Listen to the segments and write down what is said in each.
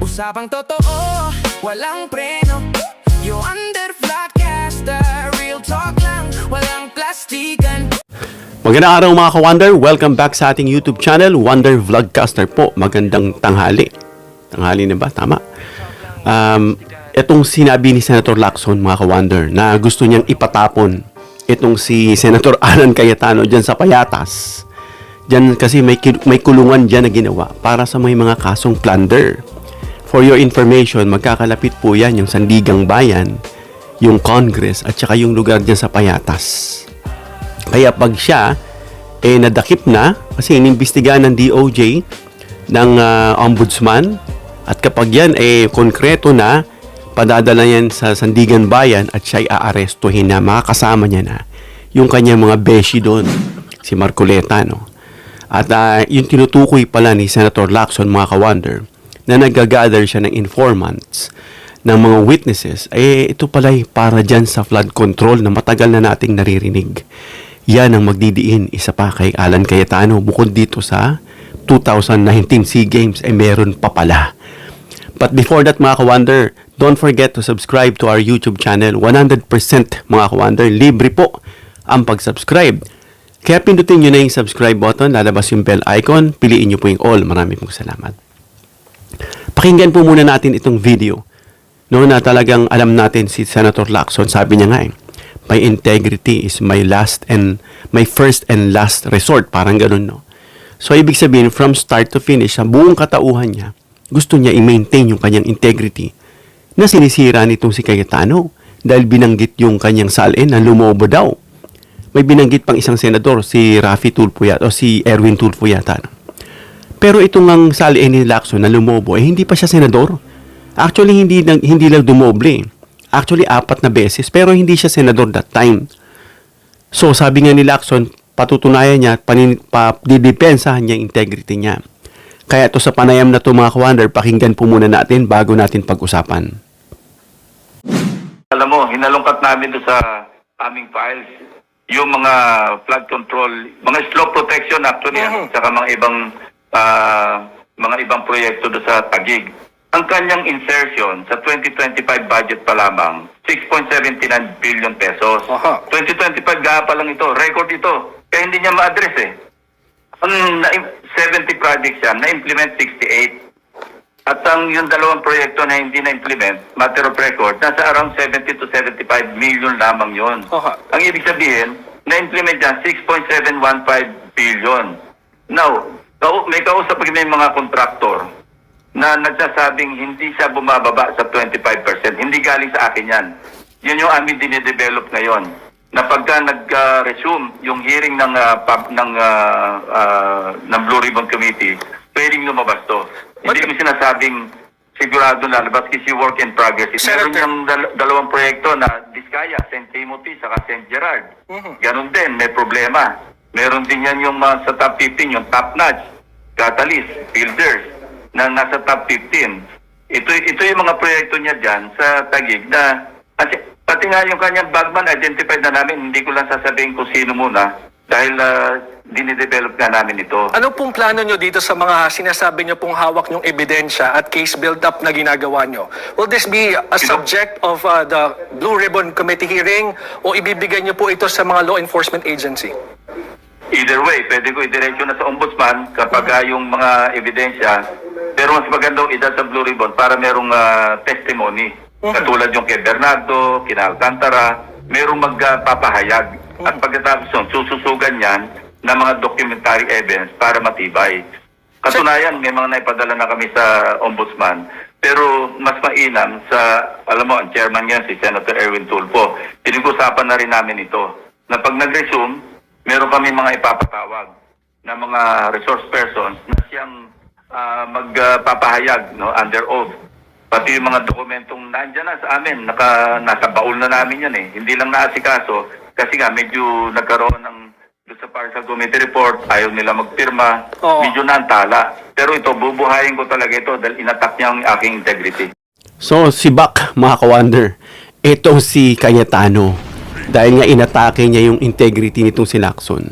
Usapang totoo, walang preno. You under vlogcaster, real talk lang, walang plastikan. Magandang araw mga ka-Wonder, welcome back sa ating YouTube channel, Wonder Vlogcaster po. Magandang tanghali. Tanghali na ba? Tama. Itong sinabi ni Senator Lacson mga ka-Wonder na gusto niyang ipatapon itong si Senator Alan Cayetano dyan sa Payatas. Dyan kasi may kulungan dyan na ginawa para sa may mga kasong plunder. For your information, magkakalapit po yan yung Sandigang Bayan, yung Congress, at saka yung lugar dyan sa Payatas. Kaya pag siya, nadakip na, kasi inimbestigahan ng DOJ, ng Ombudsman, at kapag yan, konkreto na, padadala yan sa Sandigan Bayan, at siya'y aarestuhin na, makakasama niya na, yung kanyang mga beshi doon, si Marcoleta, no? At yung tinutukoy pala ni Senator Lacson, mga ka-Wonder, na nag-gather siya ng informants, ng mga witnesses, ito pala'y para dyan sa flood control na matagal na nating naririnig. Yan ang magdidiin, isa pa kay Alan Cayetano. Bukod dito sa 2019 SEA Games, meron pa pala. But before that mga ka-Wonder, don't forget to subscribe to our YouTube channel. 100% mga ka-Wonder, libre po ang pag-subscribe. Kaya pindutin nyo na yung subscribe button, lalabas yung bell icon, piliin nyo po yung all. Maraming salamat. Pakinggan po muna natin itong video. No, na talagang alam natin si Senator Lacson, sabi niya nga my integrity is my first and last resort. Parang ganun, no? So, ibig sabihin, from start to finish, sa buong katauhan niya, gusto niya i-maintain yung kanyang integrity na sinisira nitong si Cayetano dahil binanggit yung kanyang salin na lumobo daw. May binanggit pang isang senador, si Raffy Tulfo yata, o si Erwin Tulfo yata. Pero itong ang salin ni Lacson na lumobo, hindi pa siya senador. Actually, hindi lang dumoble. Actually, 4 na beses, pero hindi siya senador that time. So, sabi nga ni Lacson, patutunayan niya, didepensahan niya yung integrity niya. Kaya ito sa panayam na ito mga ka-Wonder, pakinggan po muna natin bago natin pag-usapan. Alam mo, hinalungkat namin doon sa aming files, yung mga flood control, mga slope protection actually, saka mga ibang proyekto doon sa Taguig. Ang kanyang insertion sa 2025 budget pa lamang, 6.79 billion pesos. 2025 pa lang ito, record ito. Kaya hindi niya ma-address Ang 70 projects yan, na-implement 68. At yung dalawang proyekto na hindi na-implement, matter of record, nasa around 70 to 75 million lamang yon. Ang ibig sabihin, na-implement yan 6.715 billion. Now, may kausap may mga kontraktor na nagsasabing hindi siya bumababa sa 25%. Hindi galing sa akin yan. Yun yung amin dinidevelop ngayon. Na pagka nag-resume yung hearing ng Blue Ribbon Committee, pwedeng lumabas to. Hindi kami sinasabing sigurado na labas kasi work in progress. Meron yung dalawang proyekto na Diskaya, St. Timothy, saka St. Gerard. Ganon din, may problema. Meron din yan yung sa top 15, yung top notch, Catalyst, Builders, na nasa top 15. Ito yung mga proyekto niya dyan sa Taguig na pati nga yung kanyang bagman identified na namin, hindi ko lang sasabihin kung sino muna dahil dinidevelop nga namin ito. Ano pong plano nyo dito sa mga sinasabi nyo pong hawak nyong ebidensya at case build-up na ginagawa nyo? Will this be a subject of the Blue Ribbon Committee hearing o ibibigay nyo po ito sa mga law enforcement agency? Either way, pwede ko idiretso na sa ombudsman kapag yung mga ebidensya. Pero mas magandang edad sa Blue Ribbon para merong testimony. Katulad yung kay Bernardo, kina Alcantara, merong magpapahayag. At pagkatapos sususugan yan ng mga documentary evidence para matibay. Katunayan, may mga naipadala na kami sa ombudsman. Pero mas mainam sa, alam mo, ang chairman yan, si Senator Erwin Tulfo. Pinag-usapan na rin namin ito. Na pag nag-resume, meron kami mga ipapatawag na mga resource persons na siyang magpapahayag under oath. Pati yung mga dokumentong nandyan na sa amin, nasa baul na namin yan Hindi lang naasikaso kasi nga medyo nagkaroon ng sa partial committee report, ayaw nila magpirma, medyo naantala. Pero ito, bubuhayin ko talaga ito dahil inattack niya ang aking integrity. So, si Bak, mga ka-Wonder, itong si Cayetano, dahil nga inatake niya yung integrity nitong si Lacson,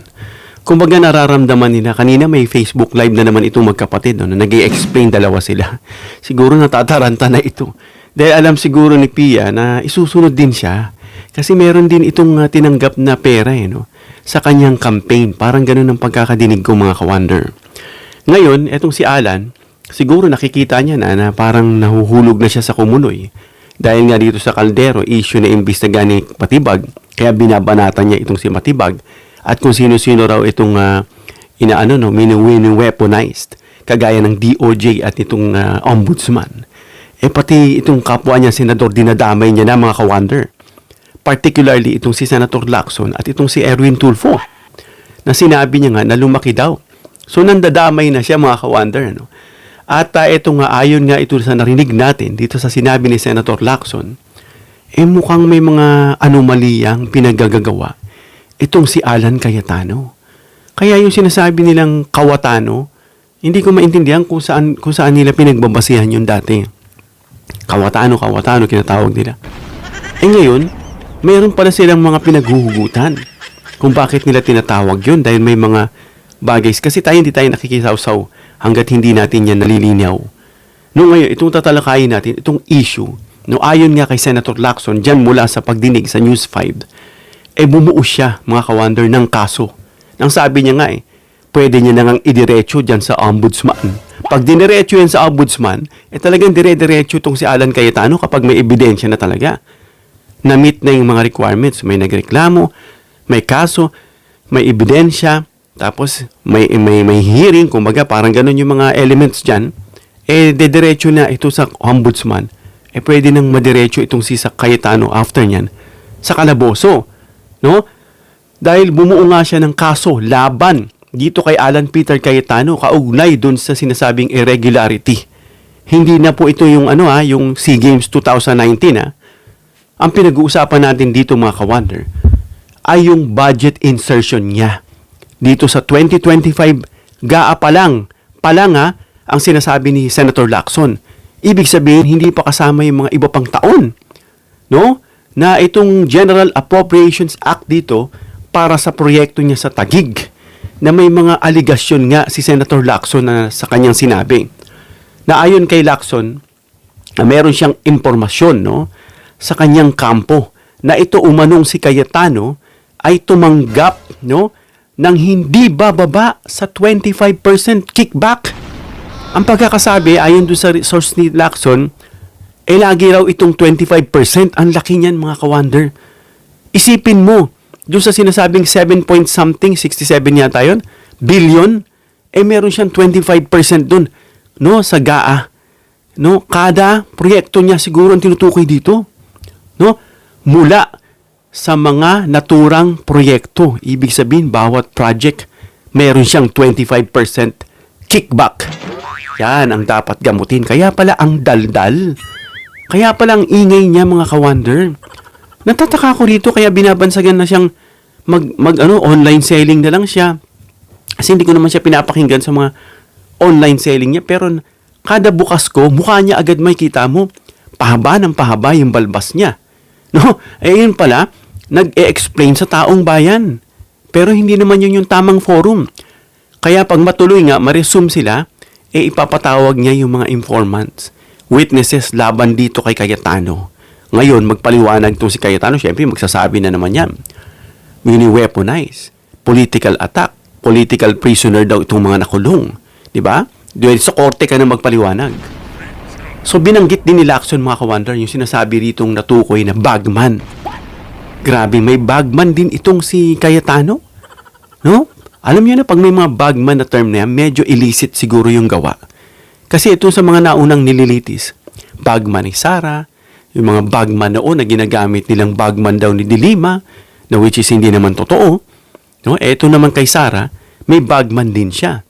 Kumbaga nararamdaman nila, kanina may Facebook Live na naman itong magkapatid, no, na nag-i-explain dalawa sila. Siguro natataranta na ito. Dahil alam siguro ni Pia na isusunod din siya. Kasi meron din itong tinanggap na pera no, sa kanyang campaign. Parang ganun ang pagkakadinig ko mga ka-wonder. Ngayon, etong si Alan, siguro nakikita niya na parang nahuhulog na siya sa kumunoy. Dahil nga dito sa kaldero, issue na imbis na gani Matibag, kaya binabanatan niya itong si Matibag. At kung sino-sino raw itong weaponized, kagaya ng DOJ at itong ombudsman. Pati itong kapwa niya, senador, dinadamay niya na mga ka-wonder. Particularly itong si Senator Lacson at itong si Erwin Tulfo, na sinabi niya nga na lumaki daw. So, nandadamay na siya mga ka-wonder. No? At itong ayon nga ito sa narinig natin dito sa sinabi ni Senator Lacson, mukhang may mga anomaliyang pinagagagawa itong si Alan Cayetano. Kaya yung sinasabi nilang Kawatano, hindi ko maintindihan kung saan nila pinagbabasihan yun dati. Kawatano, kinatawag nila. Ngayon, mayroon pala silang mga pinaghuhugutan kung bakit nila tinatawag yun dahil may mga bagay. Kasi hindi tayo nakikisaw-saw hanggat hindi natin yan nalilinaw. Ngayon, itong tatalakayin natin, itong issue, ayon nga kay Senator Lacson, dyan mula sa pagdinig sa News 5, bumuo siya, mga ka-wonder, ng kaso. Nang sabi niya nga pwede niya nang idiretso dyan sa ombudsman. Pag diniretso yan sa ombudsman, talagang dire-diretso itong si Alan Cayetano kapag may ebidensya na talaga. Na-meet na yung mga requirements. May nagreklamo, may kaso, may ebidensya, tapos may hearing, kumbaga parang ganun yung mga elements dyan. Dediretso na ito sa ombudsman. Pwede nang madiretso itong si Cayetano after nyan sa kalaboso. No? Dahil bumuo nga siya ng kaso, laban dito kay Alan Peter Cayetano, kaugnay dun sa sinasabing irregularity. Hindi na po ito yung yung SEA Games 2019 Ang pinag-uusapan natin dito mga ka-wonder ay yung budget insertion niya. Dito sa 2025, pa lang ang sinasabi ni Senator Lacson. Ibig sabihin, hindi pa kasama yung mga iba pang taon. No? Na itong General Appropriations Act dito para sa proyekto niya sa Taguig, na may mga aligasyon nga si Senator Lacson na sa kanyang sinabi. Na ayon kay Lacson, na meron siyang impormasyon sa kanyang kampo na ito umanong si Cayetano ay tumanggap ng hindi bababa sa 25% kickback. Ang pagkakasabi, ayon doon sa source ni Lacson, lagi raw itong 25%. Ang laki niyan mga ka-wonder. Isipin mo, doon sa sinasabing 7 point something, 67 yata yun, billion, meron siyang 25% doon, sa GAA. Kada proyekto niya siguro ang tinutukoy dito. Mula sa mga naturang proyekto. Ibig sabihin, bawat project, meron siyang 25% kickback. Yan ang dapat gamutin. Kaya pala ang daldal. Kaya pala ang ingay niya mga ka-wonder. Natataka ko rito kaya binabansagan na siyang online selling na lang siya. Kasi hindi ko naman siya pinapakinggan sa mga online selling niya. Pero kada bukas ko, mukha niya agad may kita mo. Pahaba ng pahaba yung balbas niya. Yun pala, nag-e-explain sa taong bayan. Pero hindi naman yun yung tamang forum. Kaya pag matuloy nga, ma-resume sila, ipapatawag niya yung mga informants, witnesses laban dito kay Cayetano. Ngayon, magpaliwanag itong si Cayetano, syempre magsasabi na naman yan. Weaponize, political attack, political prisoner daw itong mga nakulong. Diba? Dahil sa korte ka na magpaliwanag. So, binanggit din ni Lacson mga ka-wonder yung sinasabi ritong natukoy na bagman. Grabe, may bagman din itong si Cayetano. No? Alam niyo na, pag may mga bagman na term na yan, medyo illicit siguro yung gawa. Kasi ito sa mga naunang nililitis. Bagman ni Sara, yung mga bagman noon na ginagamit nilang bagman daw ni Dilima, na which is hindi naman totoo. No? Ito naman kay Sara, may bagman din siya.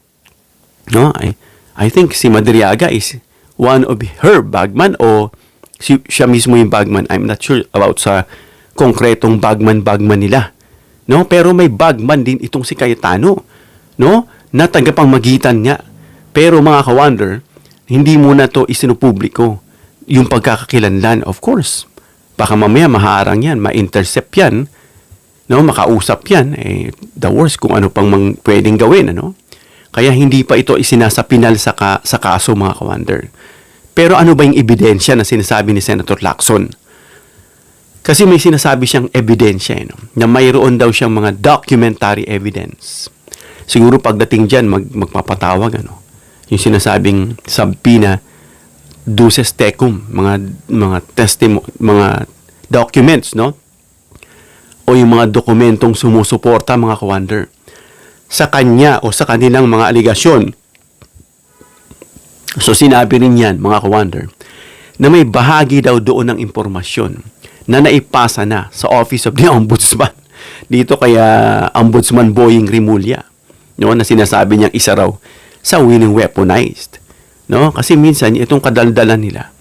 No? I think si Madriaga is one of her bagman o siya mismo yung bagman. I'm not sure about sa konkretong bagman nila. No? Pero may bagman din itong si Cayetano. No? Na tagapangmagitan nga. Pero mga ka-wonder, hindi muna to isinupubliko. Yung pagkakakilanlan, of course. Baka mamaya maharang yan, ma-intercept yan. no, makausap yan, the worst kung ano pang pwedeng gawin, ano? Kaya hindi pa ito isinasapinal sa kaso, mga ka-wonder. Pero ano ba yung ebidensya na sinasabi ni Senator Lacson? Kasi may sinasabi siyang ebidensya, no? Na mayroon daw siyang mga documentary evidence. Siguro pagdating dyan, magpapatawag, ano? Yung sinasabing subpoena duces tecum, mga documents, no? O yung mga dokumentong sumusuporta, mga ka-wonder, sa kanya o sa kanilang mga aligasyon. So sinabi rin yan, mga ka-wonder, na may bahagi daw doon ng impormasyon na naipasa na sa Office of the Ombudsman. Dito kaya Ombudsman Boying Rimulya, no, na sinasabi niyang isa raw sa winning weaponized. No? Kasi minsan itong kadaldalan nila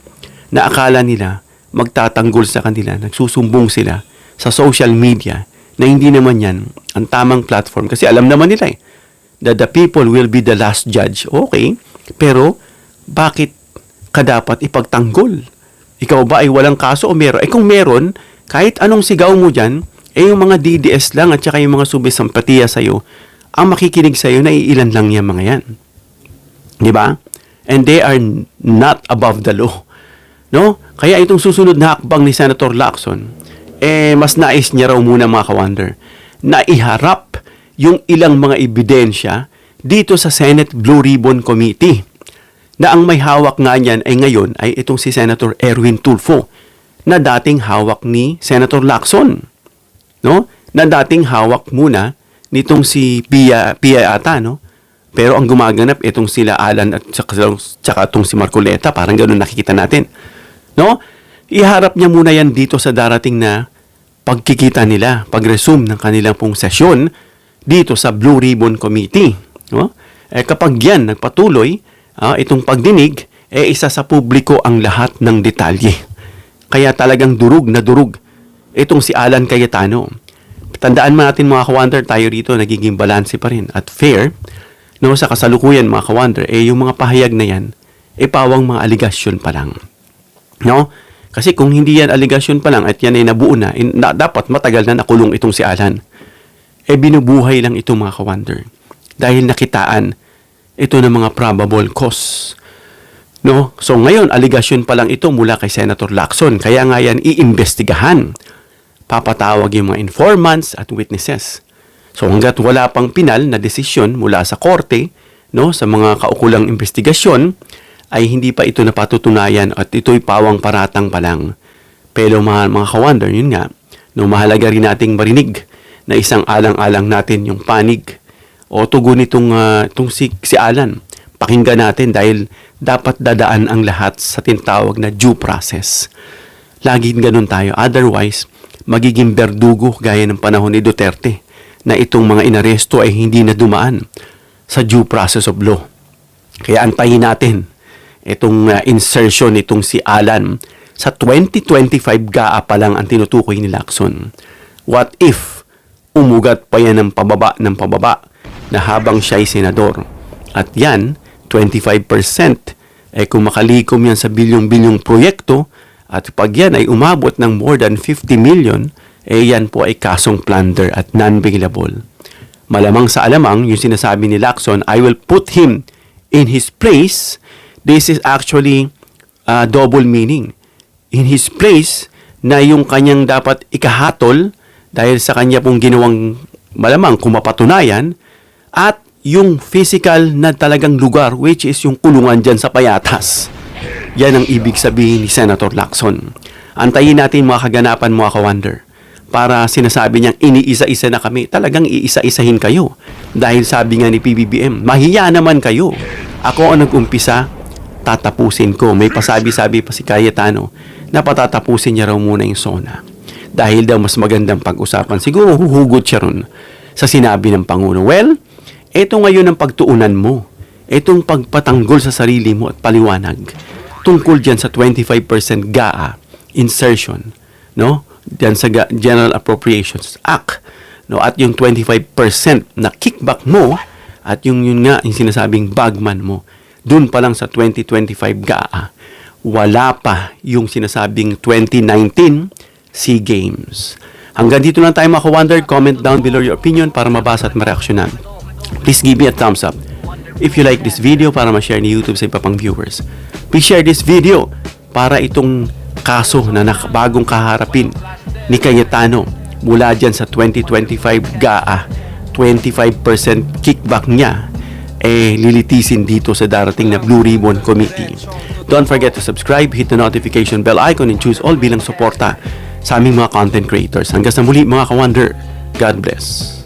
na akala nila magtatanggol sa kanila, nagsusumbong sila sa social media na hindi naman yan ang tamang platform. Kasi alam naman nila that the people will be the last judge. Okay, pero bakit ka dapat ipagtanggol? Ikaw ba ay walang kaso o meron? Kung meron, kahit anong sigaw mo dyan, yung mga DDS lang at saka yung mga subisampatiya sa'yo, ang makikinig sa'yo na iilan lang yung mga yan. Di ba? And they are not above the law. No? Kaya itong susunod na hakbang ni Senator Lacson, mas nais niya raw muna, mga ka-wonder, na iharap yung ilang mga ebidensya dito sa Senate Blue Ribbon Committee, na ang may hawak nga niyan ay ngayon ay itong si Senator Erwin Tulfo, na dating hawak ni Senator Lacson. No? Na dating hawak muna nitong si Pia ata, no? Pero ang gumaganap itong sila Alan at tsaka itong si Marcoleta, parang ganoon nakikita natin. No? Iharap niya muna yan dito sa darating na pagkikita nila, pag-resume ng kanilang pong sesyon dito sa Blue Ribbon Committee. No? Kapag yan nagpatuloy, itong pagdinig, isa sa publiko ang lahat ng detalye. Kaya talagang durug na durug itong si Alan Cayetano. Tandaan mo natin, mga ka-wonder, tayo rito nagiging balanse pa rin at fair. No, sa kasalukuyan, mga ka-wonder, yung mga pahayag na yan, pawang mga aligasyon pa lang. No? Kasi kung hindi yan aligasyon pa lang at yan ay nabuo na, dapat matagal na nakulong itong si Alan. Binubuhay lang itong mga ka-wonder. Dahil nakitaan ito ng mga probable cause. No? So ngayon, aligasyon pa lang ito mula kay Senator Lacson. Kaya nga yan iimbestigahan. Papatawag yung mga informants at witnesses. So hanggat wala pang pinal na desisyon mula sa korte, no, sa mga kaukulang investigasyon, ay hindi pa ito napatutunayan at ito'y pawang paratang pa lang. Pero mga ka-wonder, yun nga, no, mahalaga rin nating marinig na isang alang-alang natin yung panig o tugon itong si Alan. Pakinggan natin dahil dapat dadaan ang lahat sa tinatawag na due process. Laging ganun tayo. Otherwise, magiging berdugo gaya ng panahon ni Duterte na itong mga inaresto ay hindi na dumaan sa due process of law. Kaya antayin natin itong insertion nitong si Alan sa 2025 GAA pa lang ang tinutukoy ni Lacson. What if umugat pa yan ng pababa na habang siya'y senador? At yan, 25%, kung makalikom yan sa bilyong-bilyong proyekto at pag yan ay umabot ng more than 50 million, yan po ay kasong plunder at non-bailable. Malamang sa alamang, yung sinasabi ni Lacson, I will put him in his place. This is actually double meaning. In his place, na yung kanyang dapat ikahatol dahil sa kanya pong ginawang malamang kumapatunayan, at yung physical na talagang lugar, which is yung kulungan dyan sa Payatas. Yan ang ibig sabihin ni Senator Lacson. Antayin natin mga kaganapan, mga ka-wonder. Para sinasabi niyang iniisa-isa na kami, talagang iisa-isahin kayo. Dahil sabi nga ni PBBM, mahiya naman kayo. Ako ang nag-umpisa, tatapusin ko. May pasabi-sabi pa si Cayetano na patatapusin niya raw muna yung SONA. Dahil daw mas magandang pag-usapan. Siguro huhugot siya ron sa sinabi ng Pangulo. Well, ito ngayon ang pagtuunan mo. Itong pagpatanggol sa sarili mo at paliwanag. Tungkol dyan sa 25% GAA insertion. No? Diyan sa General Appropriations Act, no, at yung 25% na kickback mo at yung yun nga yung sinasabing bagman mo dun pa lang sa 2025 GAA, wala pa yung sinasabing 2019 SEA Games. Hanggang dito lang tayo mga ka-wonder. Comment down below your opinion para mabasa at mareaksyonan. Please give me a thumbs up if you like this video para ma-share ni YouTube sa iba pang viewers. Please share this video para itong kaso na bagong kaharapin ni Cayetano mula dyan sa 2025 GAA, 25% kickback niya, lilitisin dito sa darating na Blue Ribbon Committee. Don't forget to subscribe, hit the notification bell icon, and choose all bilang suporta sa aming mga content creators. Hanggang sa muli mga ka-wonder, God bless.